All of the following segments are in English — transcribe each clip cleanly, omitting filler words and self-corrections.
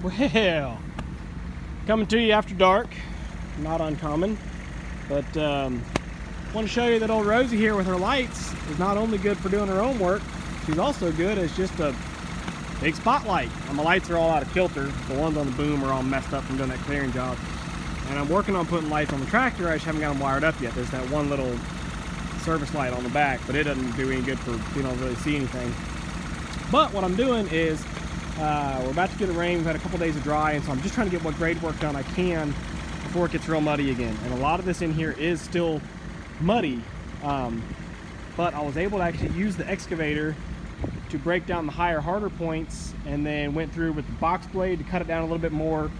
Well, coming to you after dark, not uncommon, but want to show you that old Rosie here with her lights is not only good for doing her own work, she's also good as just a big spotlight. And my lights are all out of kilter. The ones on the boom are all messed up from doing that clearing job. And I'm working on putting lights on the tractor. I just haven't got them wired up yet. There's that one little service light on the back, but it doesn't do any good for, you don't really see anything. But what I'm doing is we're about to get a rain. We've had a couple days of dry, and so I'm just trying to get what grade work done I can before it gets real muddy again. And a lot of this in here is still muddy, but I was able to actually use the excavator to break down the higher, harder points, and then went through with the box blade to cut it down a little bit more,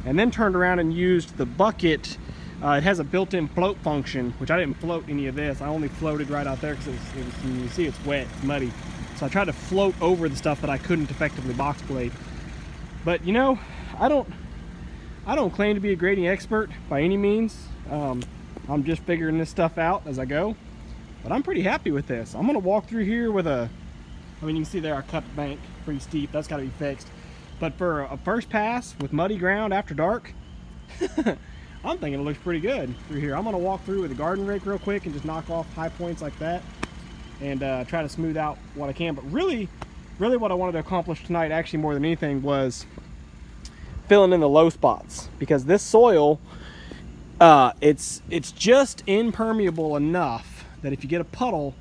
and then turned around and used the bucket. It has a built-in float function, which I didn't float any of this. I only floated right out there because you can see it's wet, it's muddy. So I tried to float over the stuff that I couldn't effectively box blade. But you know, I don't claim to be a grading expert by any means. I'm just figuring this stuff out as I go. But I'm pretty happy with this. I'm gonna walk through here with I mean, you can see there I cut the bank pretty steep. That's gotta be fixed. But for a first pass with muddy ground after dark, I'm thinking it looks pretty good through here. I'm gonna walk through with a garden rake real quick and just knock off high points like that and try to smooth out what I can. But really what I wanted to accomplish tonight, actually more than anything, was filling in the low spots, because this soil, it's just impermeable enough that if you get a puddle,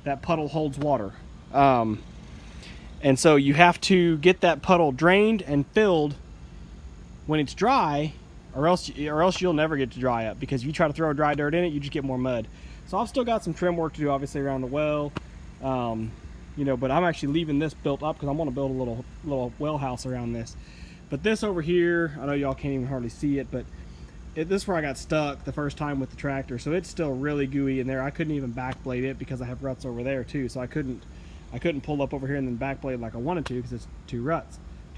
that puddle holds water. And so you have to get that puddle drained and filled when it's dry, or else you'll never get to dry up, because if you try to throw dry dirt in it, you just get more mud. So I've still got some trim work to do, obviously, around the well, you know, but I'm actually leaving this built up because I want to build a little well house around this. But this over here, I know y'all can't even hardly see it, but this is where I got stuck the first time with the tractor, so it's still really gooey in there. I couldn't even backblade it because I have ruts over there too, so I couldn't pull up over here and then backblade like I wanted to, because it's too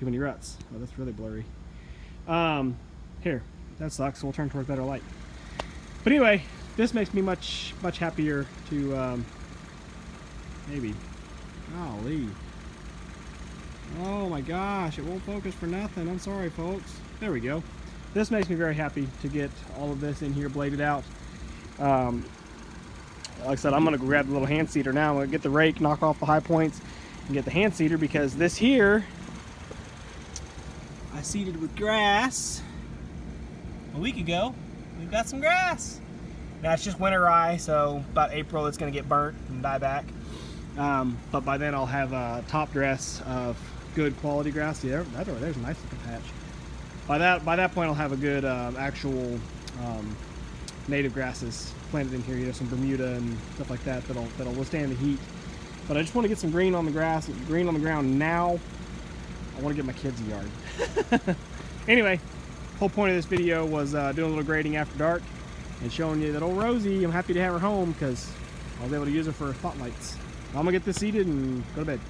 many ruts. Oh, that's really blurry. Here, that sucks, so we'll turn towards better light. But anyway, this makes me much happier to maybe. Golly. Oh my gosh, it won't focus for nothing. I'm sorry, folks. There we go. This makes me very happy to get all of this in here bladed out. Like I said, I'm gonna grab the little hand seeder now. I'm gonna get the rake, knock off the high points, and get the hand seeder, because this here I seeded with grass a week ago. We've got some grass. Now it's just winter rye, so about April it's gonna get burnt and die back. But by then I'll have a top dress of good quality grass. Yeah, that over there's a nice looking patch. By that point I'll have a good actual native grasses planted in here. You know, some Bermuda and stuff like that that'll withstand the heat. But I just want to get some green on the grass, green on the ground now. I want to get my kids a yard. Anyway, whole point of this video was doing a little grading after dark and showing you that old Rosie. I'm happy to have her home because I was able to use her for spotlights. I'm gonna get this seeded and go to bed.